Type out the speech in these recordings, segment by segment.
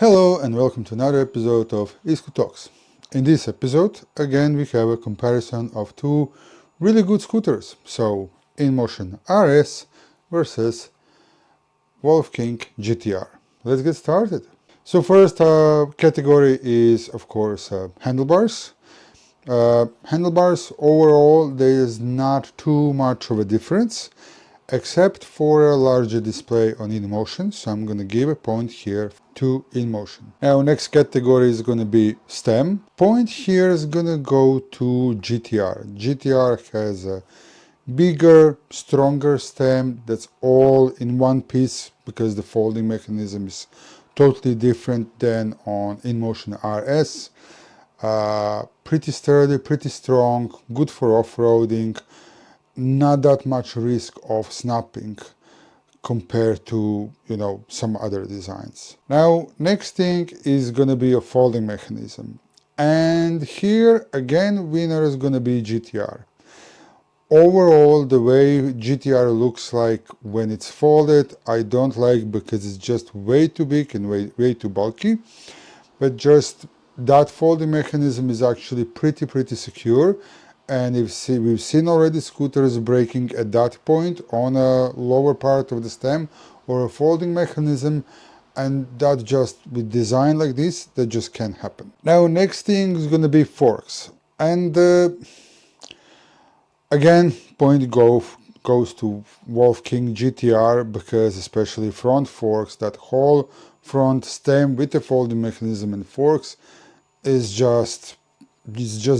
Hello and welcome to another episode of eScoot Talks. In this episode, again we have a comparison of two really good scooters. So, Inmotion RS versus Wolf King GTR. Let's get started. So first category is of course handlebars. Handlebars overall there is not too much of a difference, except for a larger display on Inmotion, so I'm going to give a point here to Inmotion. Now next category is going to be stem. Point here is going to go to GTR. GTR has a bigger, stronger stem that's all in one piece because the folding mechanism is totally different than on Inmotion RS. Pretty sturdy, pretty strong, good for off-roading, not that much risk of snapping compared to some other designs. Now next thing is gonna be a folding mechanism, and here again winner is gonna be GTR. Overall, the way GTR looks like when it's folded I don't like, because it's just way too big and way too bulky, but just that folding mechanism is actually pretty secure. And we've seen already scooters breaking at that point on a lower part of the stem or a folding mechanism, and that just with design like this, that just can't happen. Now next thing is going to be forks, and again point goes to Wolf King GTR, because especially front forks, that whole front stem with the folding mechanism and forks is just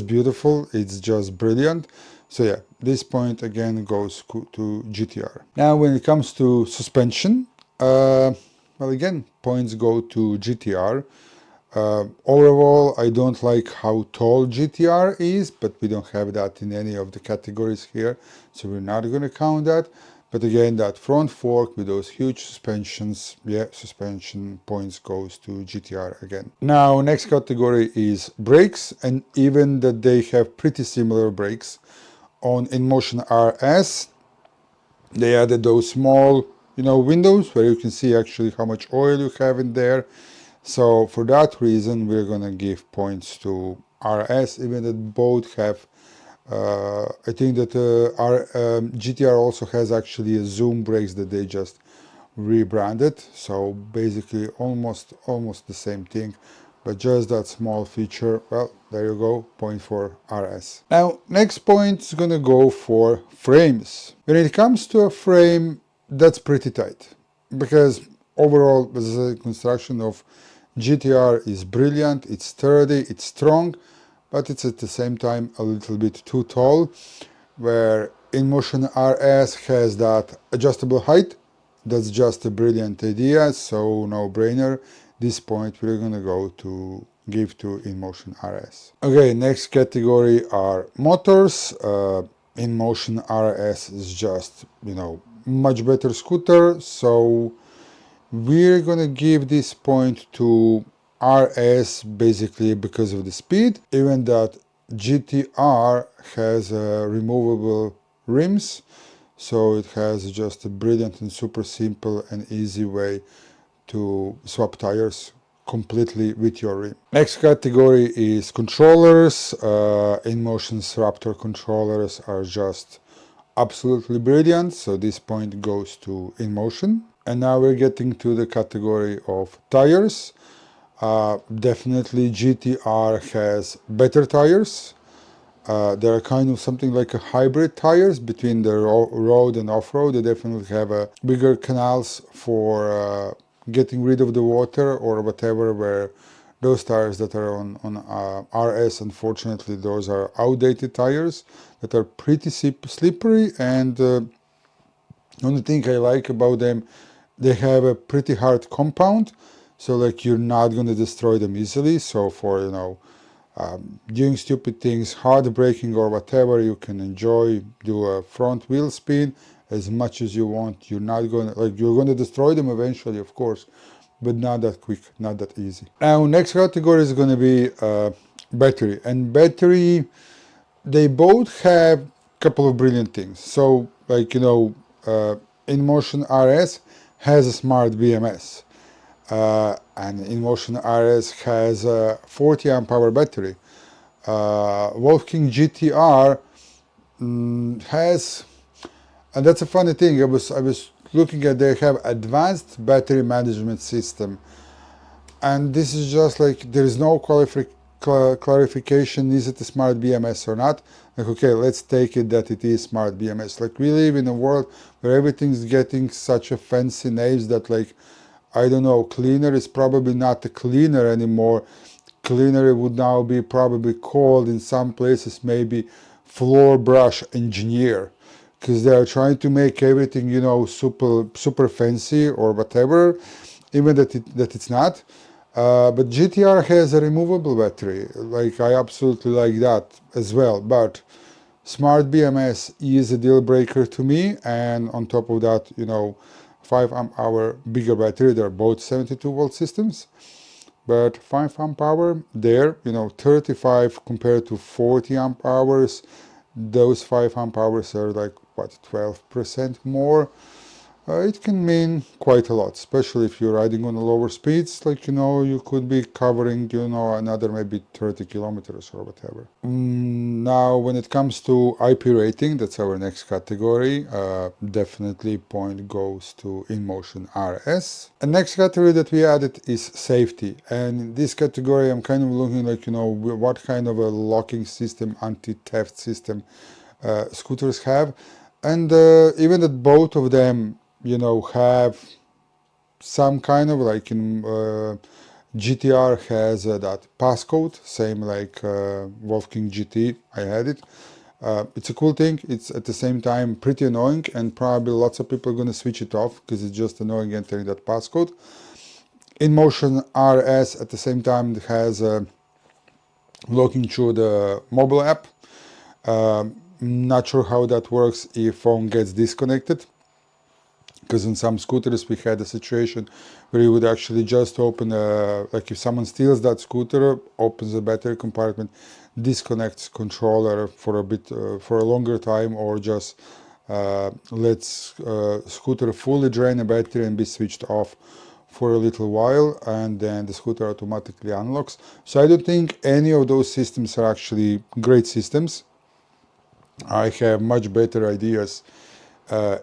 beautiful, it's just brilliant. So yeah, this point again goes to GTR. Now when it comes to suspension, well again, points go to GTR. Overall, I don't like how tall GTR is, but we don't have that in any of the categories here, so we're not going to count that. But again, that front fork with those huge suspensions, yeah, suspension points goes to GTR again. Now, next category is brakes, and even that they have pretty similar brakes. On Inmotion RS, they added those small, windows where you can see actually how much oil you have in there. So for that reason, we're gonna give points to RS, even that both have I think that our GTR also has actually a zoom brakes that they just rebranded, so basically almost the same thing, but just that small feature. Well, there you go, point for RS. Now next point is gonna go for frames. When it comes to a frame, that's pretty tight, because overall the construction of GTR is brilliant, it's sturdy, it's strong, but it's at the same time a little bit too tall, where Inmotion RS has that adjustable height. That's just a brilliant idea, so no brainer. This point we're gonna give to Inmotion RS. Okay, next category are motors. Inmotion RS is just, much better scooter, so we're gonna give this point to RS basically because of the speed, even that GTR has removable rims, so it has just a brilliant and super simple and easy way to swap tires completely with your rim. Next category is controllers. Inmotion's Raptor controllers are just absolutely brilliant, so this point goes to Inmotion. And now we're getting to the category of tires. Definitely GTR has better tires. They're kind of something like a hybrid tires between the road and off-road. They definitely have bigger canals for getting rid of the water or whatever, where those tires that are on RS, unfortunately, those are outdated tires that are pretty slippery, and the only thing I like about them, they have a pretty hard compound, so like you're not going to destroy them easily. So for doing stupid things, hard braking or whatever, you can do a front wheel spin as much as you want. You're not going to, you're going to destroy them eventually, of course, but not that quick, not that easy. Now next category is going to be battery, and battery, they both have a couple of brilliant things. So Inmotion RS has a smart BMS. and Inmotion RS has a 40 amp hour battery. Wolf King GTR has, and that's a funny thing. I was looking at, they have advanced battery management system, and this is just like there is no clarification. Is it a smart BMS or not? Like, okay, let's take it that it is smart BMS. Like, we live in a world where everything's getting such a fancy names that, like, I don't know, cleaner is probably not a cleaner anymore. Cleaner would now be probably called in some places maybe floor brush engineer, because they are trying to make everything, you know, super fancy or whatever, even that it's not. But GTR has a removable battery. Like, I absolutely like that as well. But smart BMS is a deal breaker to me, and on top of that, you know, 5 amp hour bigger battery. They're both 72-volt systems, but 5 amp hour there, you know, 35 compared to 40 amp hours. Those 5 amp hours are like, what, 12% more. It can mean quite a lot, especially if you're riding on the lower speeds. Like, you know, you could be covering, you know, another maybe 30 kilometers or whatever. Now, when it comes to IP rating, that's our next category. Definitely point goes to Inmotion RS. The next category that we added is safety. And in this category, I'm kind of looking like, you know, what kind of a locking system, anti-theft system scooters have. And even that both of them, you know, have some kind of, like, in GTR has that passcode, same like Wolf King GT, I had it. It's a cool thing. It's at the same time pretty annoying, and probably lots of people are going to switch it off because it's just annoying entering that passcode. Inmotion RS at the same time has looking through the mobile app. Not sure how that works if phone gets disconnected, because in some scooters we had a situation where you would actually just open like, if someone steals that scooter, opens the battery compartment, disconnects controller for a bit, for a longer time, or just lets scooter fully drain a battery and be switched off for a little while, and then the scooter automatically unlocks. So I don't think any of those systems are actually great systems. I have much better ideas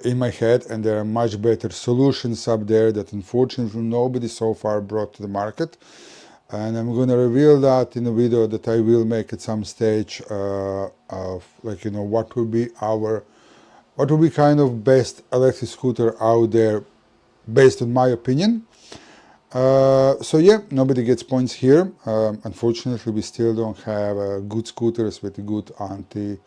in my head, and there are much better solutions up there that unfortunately nobody so far brought to the market. And I'm going to reveal that in a video that I will make at some stage of, like, you know, what will be kind of best electric scooter out there based on my opinion. So yeah, nobody gets points here. Unfortunately, we still don't have good scooters with good anti-theft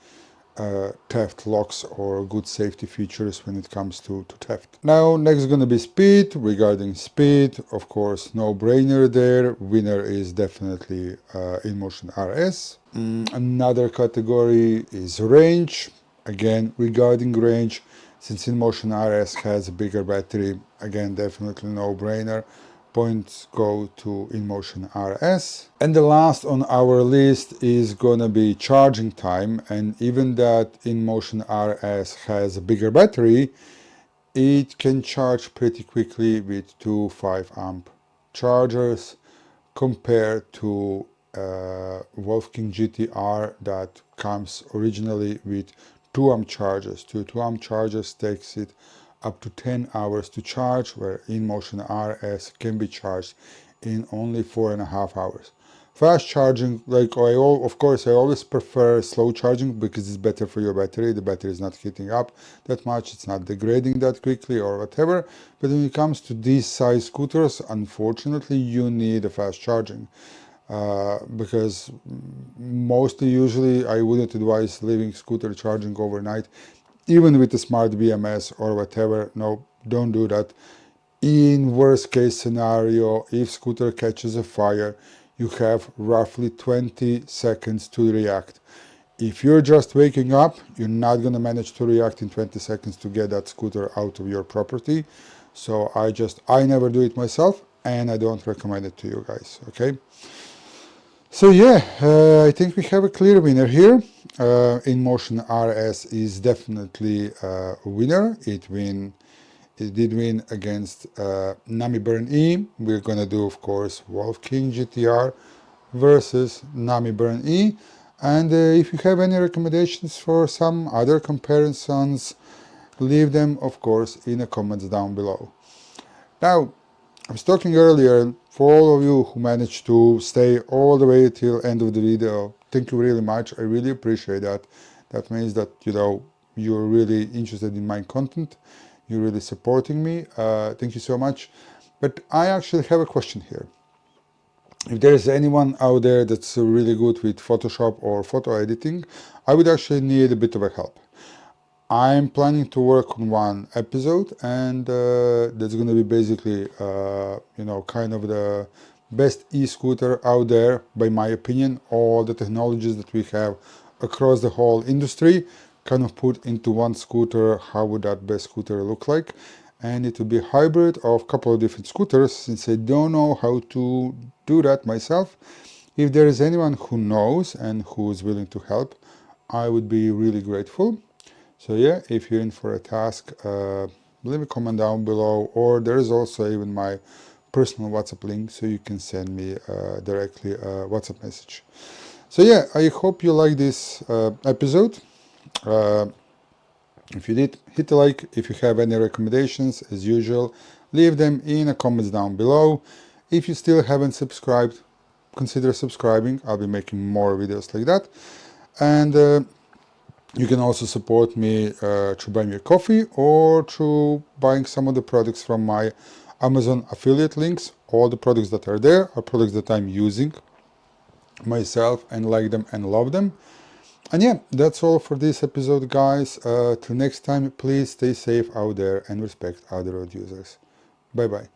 locks or good safety features when it comes to theft. Now, next is going to be speed. Regarding speed, of course, no brainer there. Winner is definitely Inmotion RS. Another category is range. Again, regarding range, since Inmotion RS has a bigger battery, again, definitely no brainer. Points go to Inmotion RS. And the last on our list is gonna be charging time, and even that Inmotion RS has a bigger battery, it can charge pretty quickly with two 5 amp chargers compared to Wolf King GTR that comes originally with 2 amp chargers. 2 amp chargers takes it up to 10 hours to charge, where Inmotion RS can be charged in only 4.5 hours. Fast charging, like, of course, I always prefer slow charging because it's better for your battery. The battery is not heating up that much, it's not degrading that quickly or whatever. But when it comes to these size scooters, unfortunately, you need a fast charging. Because mostly, usually, I wouldn't advise leaving scooter charging overnight, even with a smart BMS or whatever. No, don't do that. In worst case scenario, if scooter catches a fire, you have roughly 20 seconds to react. If you're just waking up, you're not going to manage to react in 20 seconds to get that scooter out of your property. So I never do it myself, and I don't recommend it to you guys, okay? So yeah, I think we have a clear winner here. Inmotion RS is definitely a winner. It It did win against Nami Burn E. We're gonna do, of course, Wolf King GTR versus Nami Burn E. And if you have any recommendations for some other comparisons, leave them, of course, in the comments down below. Now, I was talking earlier, for all of you who managed to stay all the way till end of the video, thank you really much. I really appreciate that. That means that, you're really interested in my content. You're really supporting me. Thank you so much. But I actually have a question here. If there is anyone out there that's really good with Photoshop or photo editing, I would actually need a bit of a help. I'm planning to work on one episode, and that's going to be basically, kind of the best e-scooter out there, by my opinion. All the technologies that we have across the whole industry kind of put into one scooter. How would that best scooter look like? And it will be a hybrid of a couple of different scooters, since I don't know how to do that myself. If there is anyone who knows and who is willing to help, I would be really grateful. So yeah, if you're in for a task, leave a comment down below, or there is also even my personal WhatsApp link, so you can send me directly a WhatsApp message. So yeah, I hope you like this episode. If you did, hit a like. If you have any recommendations, as usual, leave them in the comments down below. If you still haven't subscribed, consider subscribing. I'll be making more videos like that. And you can also support me through buying me a coffee, or through buying some of the products from my Amazon affiliate links. All the products that are there are products that I'm using myself and like them and love them. And yeah, that's all for this episode, guys. Till next time, please stay safe out there and respect other road users. Bye bye.